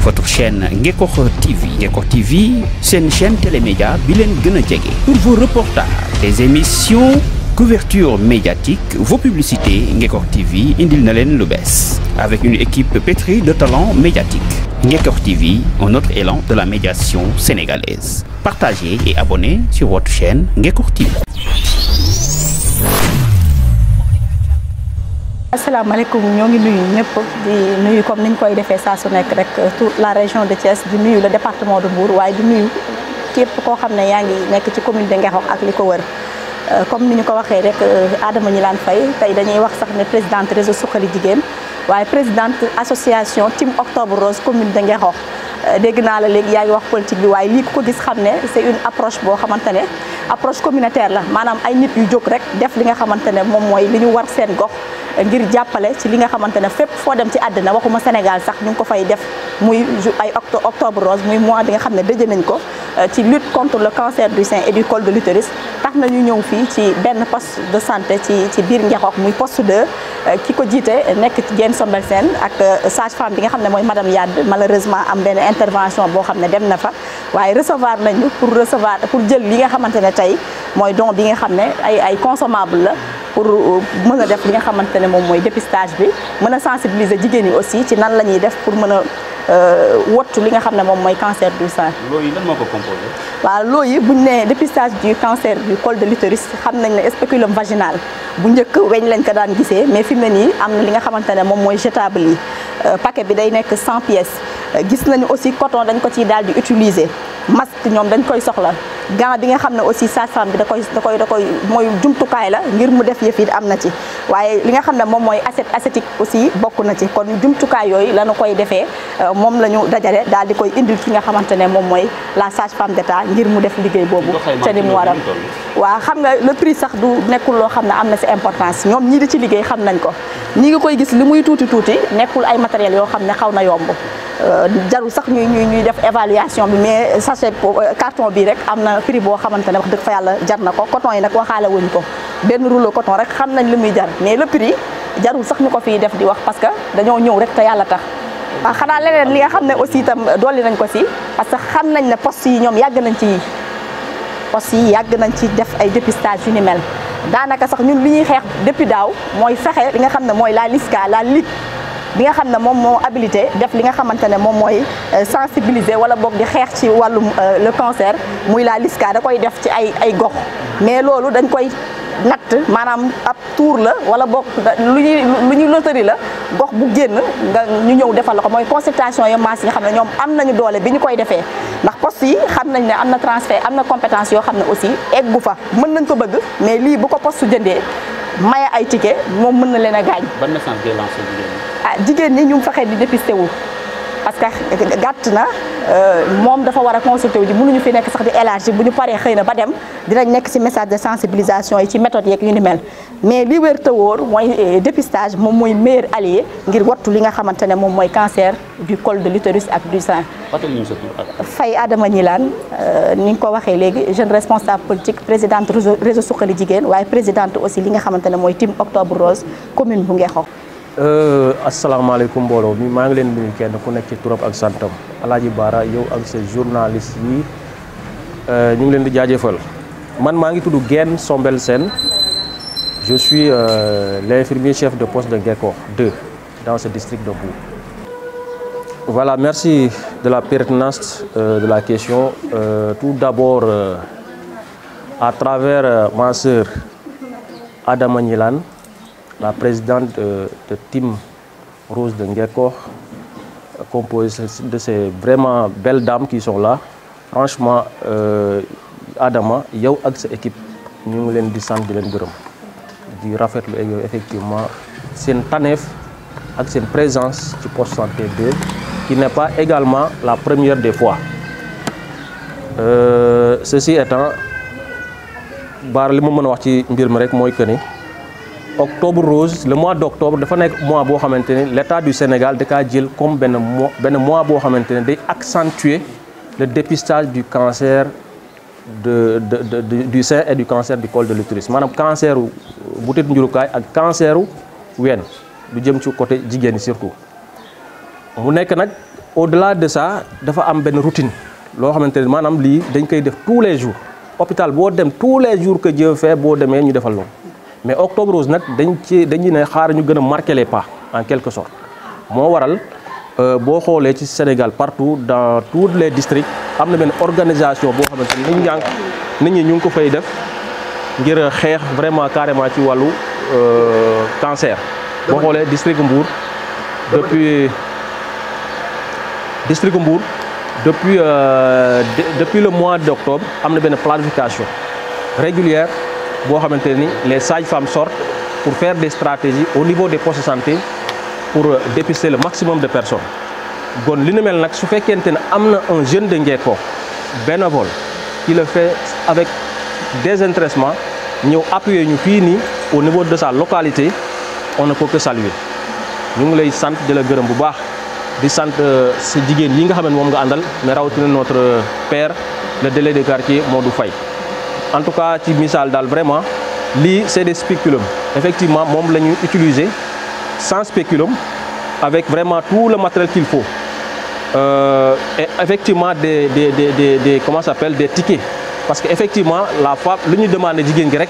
votre chaîne Ngekokh TV. Ngekokh TV, c'est une chaîne télémédia bilen gëna djégé. Pour vos reportages, des émissions, couverture médiatique, vos publicités, Ngekokh TV indil na len lu bess. Avec une équipe pétrie de talents médiatiques. Ngekokh TV, un autre élan de la médiation sénégalaise. Partagez et abonnez sur votre chaîne Ngekokh TV. asalaamaaleykum ñoo ngi nuyu ñëpp di nuyu comme niñ koy defee saa su nekk rek toute la région de Thiès di nuyu le département de Mbour waaye di nuyu képp koo xam ne yaa ngi nekk ci commune de Ngekokh ak li ko wër comme ni ñu ko waxee rek Adama Gnilane Faye tey dañuy wax sax ne présidente réseau Suxali Jigéen waaye présidente association Team Octobre Rose commune de Ngekokh dégg naa la léegi yaa ngi wax politique bi waaye lii ku ko gis xam ne c'est une approche boo xamante ne approche communautaire la maanaam ay nit yu jóg rek def li nga xamante ne moom mooy li ñu war seen gox ngir jàppale ci li nga xamante ne fépp foo dem ci àddina waxuma Sénégal sax ñu ngi ko fay def muy ay octobre rose muy mois bi nga xam ne dëjë nañ ko ci lutte contre le cancer du sein et du col de l'utérus tax na ñu ñëw fii ci benn poste de santé ci biir Ngekokh muy poste 2 ki ko jiite nekk ci Diène Sombel Sène ak sage-femme bi nga xam ne mooy madame Yade malheureusement am benn intervention boo xam ne dem na fa waaye recevoir nañu pour jël li nga xamante ne tey mooy don bi nga xam ne ay consommable la pour mën a def li nga xamante ne moom mooy dépistage bi mën a sensibiliser jigéen ñi aussi ci nan la ñuy def pour mën a wottu li nga xam ne moom mooy cancer du sein. loo yi lan moo ko composé. waaw loo yi bu ñu nee dépistage du cancer du col de l'utérus xam nañ ne spéculum vaginal bu njëkk weñ lañ ko daan gisee mais fi mu ne nii am na li nga xamante ne moom mooy jetable yi paquet bi day nekk 100 pièces gis nañu aussi coton dañ ko ciy daal di utiliser masque ñoom dañ koy soxla. gant bi nga xam ne aussi sage-femme bi da koy mooy jumtukaay la ngir mu def yëf yi am na ci waaye li nga xam ne moom mooy acétique aussi bokk na ci kon jumtukaay yooyu la ñu koy defee moom la ñu dajale daal di koy indil ki nga xamante ne moom mooy la sage-femme d'État ngir mu def liggéey boobu te ni mu waral waaw xam nga le prix sax du nekkul loo xam ne am na si importance ñoom ñii di ci liggéey xam nañ ko ñi ngi koy gis li muy tuuti nekkul ay matériel yoo xam ne xaw na yomb jarul sax ñuy def évaluation bi mais sachet carton bi rek am na prix boo xamante ne wax dëgg fa yàlla jar na ko coton yi nag waxaale wuñ ko benn rouleau coton rek xam nañ li muy jar mais le prix jarul sax ñu ko fiy def di wax parce que dañoo ñëw rek te yàlla tax waaw xanaa leneen li nga xam ne aussi itam dolli nañ ko si parce que xam nañ ne poste yi ñoom yàgg nañ ci def ay dépistage yu ni mel daanaka sax ñun li ñuy xeex depuis daaw mooy fexe li nga xam ne mooy la LISCA la ligue bi nga xam ne moom moo habilité def li nga xamante ne moom mooy sensibiliser wala boog di xeex ci wàllum le cancer muy la LISCA da koy def ci ay gox mais loolu dañ koy natt maanaam ab tour la wala boog lu ñuy loterie la gox bu génn ñu ñëw defal la ko mooy consultation yu masse yi nga xam ne ñoom am nañu doole bi ñu koy defee ndax poste yi xam nañ ne am na transfert am na compétence yoo xam ne aussi eggu fa mën nañ ko bëgg mais lii bu ko poste jëndee maye ay ticket moom mën na leen a gaañ. ban message ngay lancé jigéen ñi ñu fexe di dépisté wu parce que gàtt na moom dafa war a consulté wu ji mënuñu fi nekk sax di élargi bu ñu paree xëy na ba dem dinañ nekk ci message de sensibilisation yi ci méthode yeeg yu ni mel mais li wér te wóor mooy dépistage moom mooy meilleur allié ngir wattu li nga xamante ne moom mooy cancer du col de l'utérus ak du sein. Faye Adama Gnilane ni nga ko waxee léegi jeune responsable politique présidente réseau Suxali Jigéen waaye présidente aussi li nga xamante ne mooy Team Octobre Rose commune bu Ngekokh. asalaamaaleykum mbooloo mi maa ngi leen nuyu kenn ku nekk ci turam ak santam Alaaji Baara yow ak sa journaliste yi ñu ngi leen di jaajëfal man maa ngi tudd Diène Sombel Sène je suis l'infirmier chef de poste de Ngekokh 2 dans ce district de Mbour. Voilà, merci de la pertinence de la question. Tout d'abord, à travers ma sœur Adama Gnilane, la présidente de Team Rose de Ngekokh, composée de ces vraiment belles dames qui sont là. Franchement, Adama, yow ak sa équipe ñu ngi leen di sant di leen gërëm di rafetlu effectivement seen taneef ak seen présence ci poste santé 2 qui n'est pas également la première des fois. Ceci étant, baar li ma mën a wax ci mbir mi rek mooy que ni octobre rose le mois d'octobre dafa nekk mois boo xamante ne l'État du Sénégal da kaa jël comme benn mois boo xamante ne day accentuer le dépistage du cancer du sein et du cancer du col de l'utérus maanaam cancer u butit njurukaay ak cancer u ween lu jëm ci côté jigéen ñi surtout mu nekk nag au-delà de ça dafa am benn routine loo xamante ne maanaam lii dañ koy def tous les jours hôpital boo dem tous les jours que Dieu fait boo demee ñu defal loolu mais Octobre Rose nag dañuy ne xaar ñu gën a marquer les pas en quelque sorte moo waral boo xoolee ci Sénégal partout dans tous les districts am na benn organisation boo xamante ne nit ñi ñu ngi ko fay def ngir xeex vraiment carrément ci wàllu cancer. boo xoolee district Mbour depuis le mois d'octobre am na benn planification régulière boo xamante ni les sages-femmes sortent pour faire des stratégies au niveau des postes de santé pour dépister le maximum de personnes. Bon li ni mel nag su fekkente ne am na un jeune de Ngeko bénévole qui le fait avec désintéressement ñëw appuyer ñu fii nii au niveau de sa localité on ne peut que saluer ñu ngi lay sant di la gërëm bu baax di sant sa jigéen yi nga xam ne moom nga àndal mais rawatina notre père le délégué de quartier Modou Faye en tout cas ci misaal daal vraiment lii c'est des spéculum effectivement moom la ñuy utiliser sans spéculum avec vraiment tout le matériel qu'il faut et effectivement des comment ça s'appelle des tickets parce que effectivement la femme lu ñu demandé jigéen gi rek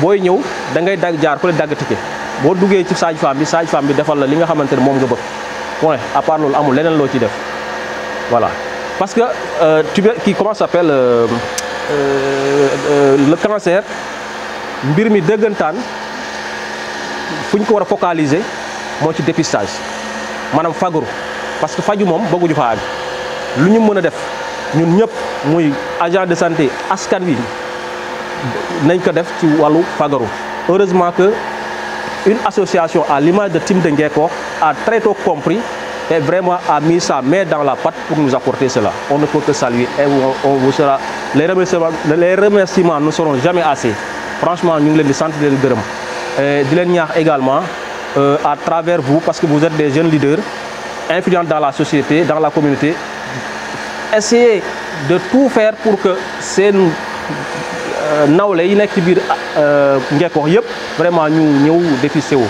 booy ñëw da ngay jaar ku le dagg ticket boo duggee ci sage-femme bi defal la li nga xamante ne moom nga bëgg point à part loolu amul leneen loo ci def voilà parce que comment ça s'appelle le cancer mbir mi dëggantaan fu ñu ko war a focaliser moo ci dépistage maanaam fagaru parce que faju moom bëgguñu fa àgg lu ñu mën a def ñun ñëpp muy agent de santé askan wi nañ ko def ci wàllu fagaru heureusement que une association à l'image de Team de Ngeko a très tôt compris et vraiment a mis sa main dans la pâte pour nous apporter cela. On ne peut que saluer et on vous sera les remerciements ne seront jamais assez. Franchement, nous les sant de gërëm di leen ñaax également à travers vous parce que vous êtes des jeunes leaders influents dans la société, dans la communauté. Essayez de tout faire pour que seen nawle yi nekk ci biir Ngeko yëpp vraiment ñu ñëw dépisté wu.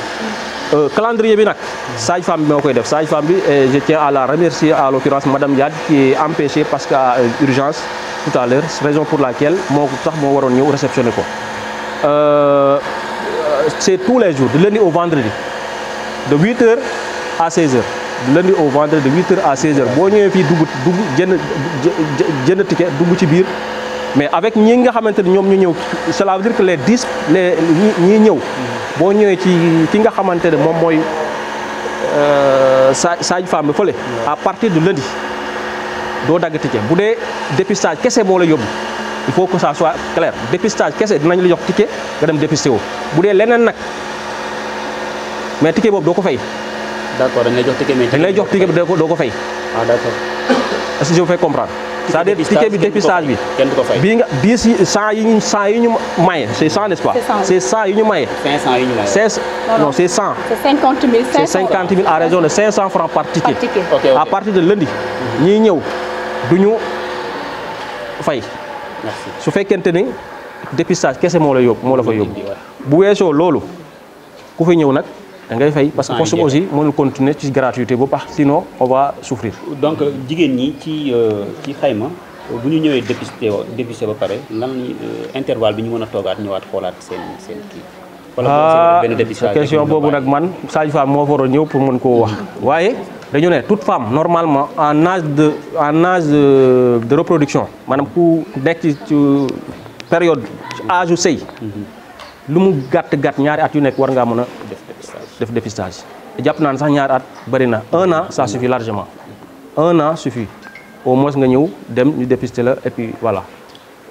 Calendrier bi nag sage-femme bi moo koy def sage-femme bi je tiens à la remercier à l'occurrence madame Yad qui est empêchée parce qu'à urgence tout à l'heure raison pour laquelle moo sax moo waroon ñëw réceptionner ko. C'est tous les jours de lundi au vendredi de 8h à 16h de lundi au vendredi de 8h à 16h boo ñëwee fii dugg jënd ticket dugg ci biir. Mais avec ñi nga xamante ne ñoom ñu ñëw cela veut dire que les 10 ñi ñëw boo ñëwee ci ki nga xamante ne moom mooy sage-femme bi fële à partir de lundi doo dagg ticket bu dee dépistage kese moo la yóbbu il faut que ça soit clair dépistage kese dinañ la jox ticket nga dem dépisté woo bu dee leneen nag mais ticket boobu doo ko fay. D'accord dañ lay jox ticket mais. dañ lay jox ticket bi doo ko fay. Ah d'accord. Est-ce que je vous fais comprendre. c'est-à-dire ticket bi dépistage bi kenn du ko fay bii nga 10 yi 100 yi ñu maye c'est 100 n'est-ce pas. c'est 100 yi ñu maye. 500 yi ñu maye. non c'est 100. c'est 50 000. c'est 50 000 à raison de 500 francs par ticket. Okay. À partir de lundi. ñiy ñëw du ñu fay. Merci. su fekkente ni dépistage kese moo la yóbbu moo la fa yóbbu. bu weesoo loolu ku fi ñëw nag da ngay fay parce que poste aussi mënul continuer ci gratuité bu baax sinon on va souffrir. Donc jigéen ñi ci xayma bu ñu ñëwee dépisté ba pare lan intervalle bi ñu mën a toogaat ñëwaat xoolaat seen kii. wala benn dépistage sa question boobu nag man sage-femme moo waroon ñëw pour mën koo wax. waaye dañu ne toute femme normalement en âge de reproduction maanaam ku nekk ci période âge u sëy lu mu gàtt ñaari at yu nekk war ngaa mën a def dépistage jàpp naa ne sax ñaari at bëri na 1 an ça suffit largement 1 an suffit au moins nga ñëw dem ñu dépister la et puis voilà.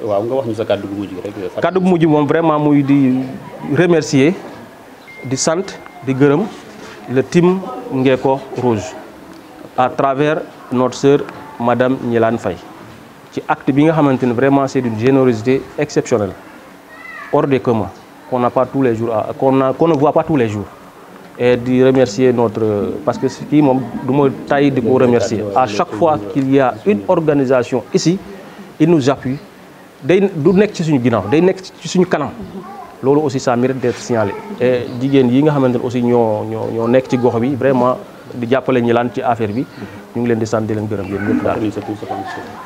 waaw nga wax ñu sa kàddu gu mujj rek. kàddu gu mujj moom vraiment muy di remercier di sant di gërëm le team Ngeko Rose à travers notre sœur madame Gnilane Faye ci acte bi nga xamante ne vraiment c'est d'une générosité exceptionnelle hors des communs qu'on n'a pas tous les jours qu'on ne voit pas tous les jours. Et de remercier parce que kii moom du ma tay di ko remercier à chaque fois qu'il y a une organisation ici il nous appuie day du nekk ci suñu ginnaaw day nekk ci suñu kanam loolu aussi ça mérite d'être signalé et jigéen yi nga xamante ne aussi ñoo nekk ci gox bi vraiment di jàppale ñilaan ci affaire bi ñu ngi leen di sant di leen gërëm yéen ñëpp daal.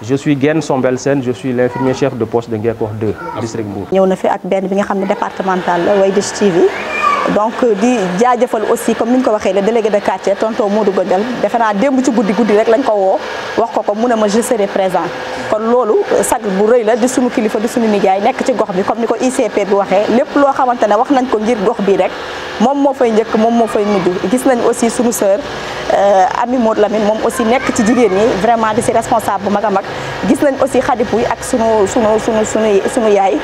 Je suis Guène Sombel Sène, je suis l'infirmier chef de poste de Ngekoox 2 district Mbour. ñëw na fi ak benn bi nga xam ne départemental la Widish TV donc di jaajëfal aussi comme ni ñu ko waxee le délégué de quartier tonton Modou Gondel defe naa démb ci guddi rek lañ ko woo wax ko mu ne ma je serai présent kon loolu sag bu rëy la di suñu kilifa di suñu nijaay nekk ci gox bi comme ni ko ICP bi waxee lépp loo xamante ne wax nañ ko ngir gox bi rek moom moo fay njëkk moom moo fay mujj gis nañ aussi suñu sœur Ami Modou Lamine moom aussi nekk ci jigéen ñi vraiment di si responsable bu mag a mag gis nañ aussi xadipuy ak sunu yaay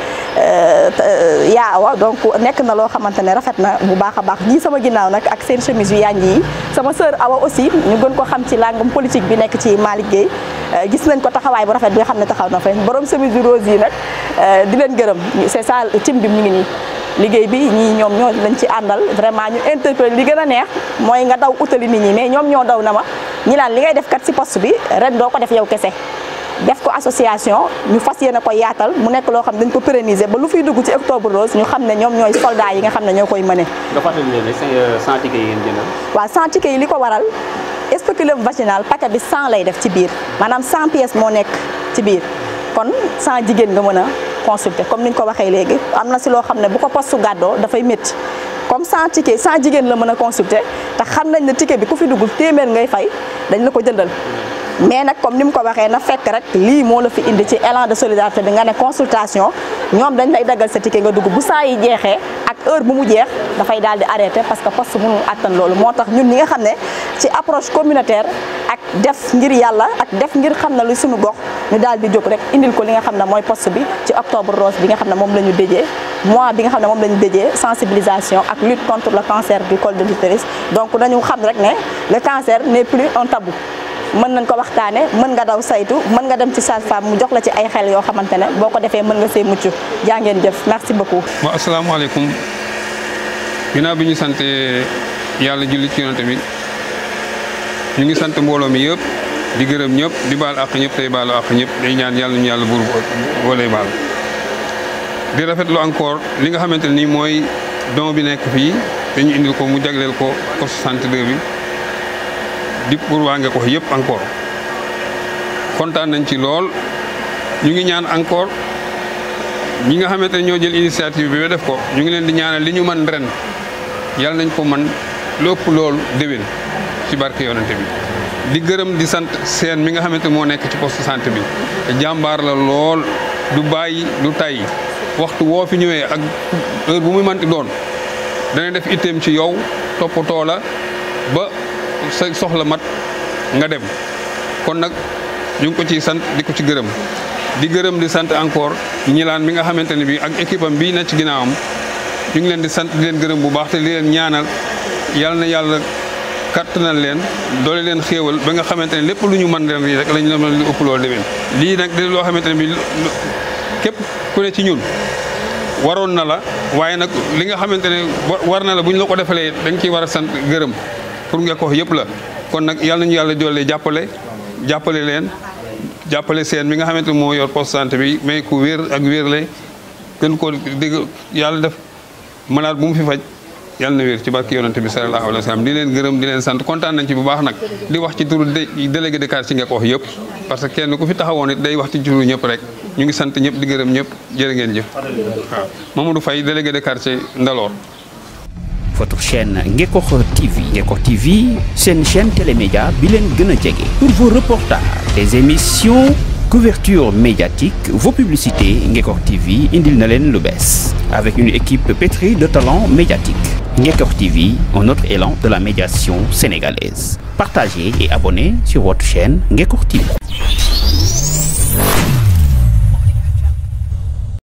yaawa donc nekk na loo xamante ne rafet na bu baax a baax ñii sama ginnaaw nag ak seen chemise yu yaañ yi sama sœur Awa aussi ñu gën ko xam ci langum politique bi nekk ci Malick Gueye gis nañ ko taxawaay bu rafet bi nga xam ne taxaw na fa borom chemise yu rose yi nag di leen gërëm c'est ça tim bi mu ngi nii liggéey bi ñii ñoom ñoo lañ ci àndal vraiment ñu interpellé li gën a neex mooy nga daw utali nit ñi mais ñoom ñoo daw na ma ñi naan li ngay def kat si poste bi ren doo ko def yow kese def ko association ñu fas yéene ko yaatal mu nekk loo xam dañ ko pérenniser ba lu fiy dugg ci octobre rose ñu xam ne ñoom ñooy soldats yi nga xam ne ñoo koy mëne. nga fàttali leen ne 100 tickets yi ngeen jëndal. waaw 100 tickets yi li ko waral spéculum vaginal paquet bi 100 lay def ci biir maanaam 100 pièces moo nekk ci biir kon 100 jigéen nga mën a consulter comme ni ñu ko waxee léegi am na si loo xam ne bu ko poste gàddoo dafay métti comme 100 tickets 100 jigéen la mën a consulter te xam nañ ne ticket bi ku fi dugg téeméer ngay fay dañ la ko jëndal. mais nag comme ni mu ko waxee na fekk rek lii moo la fi indi ci élan de solidarité bi nga ne consultation ñoom dañ lay daggal sa ticket nga dugg bu saa yi jeexee ak heure bu mu jeex dafay daal di arrêté parce que poste mënul attan loolu moo tax ñun ñi nga xam ne ci approche communautaire ak def ngir yàlla ak def ngir xam ne lu suñu gox ñu daal di jóg rek indil ko li nga xam ne mooy poste bi ci octobre rose bi nga xam ne moom la ñu déjee mois bi nga xam ne moom la ñu déjee sensibilisation ak lutte contre le cancer du col de l'utérus donc dañu xam rek ne le cancer n'est plus un tabou mën nañ ko waxtaane mën nga daw saytu mën nga dem ci sage-femme mu jox la ci ay xel yoo xamante ne boo ko defee mën nga see mucc jaa ngeen jëf merci beaucoup. waaw asalaamaaleykum ginnaaw bi ñu sant yàlla julli ci yonent bi ñu ngi sant mbooloo mi yëpp di gërëm ñëpp di baal àq ñëpp tey baalu àq ñëpp day ñaan yàlla ñu yàlla buur boole baal. di rafetlu encore li nga xamante ne nii mooy don bi nekk fii dañu indil ko mu jagleel ko poste santé 2 bi. di pour waa Ngekoox yëpp encore kontaan nañ ci lool ñu ngi ñaan encore ñi nga xamante ne ñoo jël initiative bi ba def ko ñu ngi leen di ñaanal li ñu mën ren yàlla nañ ko mën lépp loolu déwén ci barke yonante bi. di gërëm di sant seen mi nga xamante moo nekk ci poste santé bi jàmbaar la lool du bàyyi du tay waxtu woo fi ñëwee ak heure bu muy mënti doon dana def itteem ci yow toppatoo la ba. sa soxla mat nga dem kon nag ñu ngi ko ci sant di ko ci gërëm di gërëm di sant encore ñilaan mi nga xamante ne bi ak équipe am bii na ci ginnaawam ñu ngi leen di sant di leen gërëm bu baax te di leen ñaanal yàlla na yàlla kattanal leen doole leen xéewal ba nga xamante ne lépp lu ñu mën ren yi rek lañ la mën lu ëpp loolu déwén lii nag di loo xamante ne bi képp ku ne ci ñun waroon na la waaye nag li nga xamante ne war na la bu ñu la ko defalee dañ ciy war a sant gërëm pour Ngekoox yëpp la kon nag yàlla nañu yàlla doole jàppale leen jàppale seen mi nga xamante ne moo yor poste santé bi mais ku wér ak wérle gën ko dégg yàlla def malade bu mu fi faj yàlla na wér ci barke yonante bi sallallahu alayhi wa sallam di leen gërëm di leen sant kontaan nañ ci bu baax nag di wax ci turu délégué de quartier ci Ngekoox yëpp parce que kenn ku fi taxawoon it day wax ci turu ñëpp rek ñu ngi sant ñëpp di gërëm ñëpp jërë ngeen jëf waaw Mamadou Faye délégué de quartier Ndalor. Votre chaîne Ngekoox TV. Ngekoox TV, c'est une chaîne télémédia bilen gëna jege. Pour vos reportages, des émissions, couverture médiatique, vos publicités, Ngekoox TV indil na leen lu bees. Avec une équipe pétrie de talents médiatiques. Ngekoox TV, un autre élan de la médiation sénégalaise. Partagez et abonnez sur votre chaîne Ngekoox TV.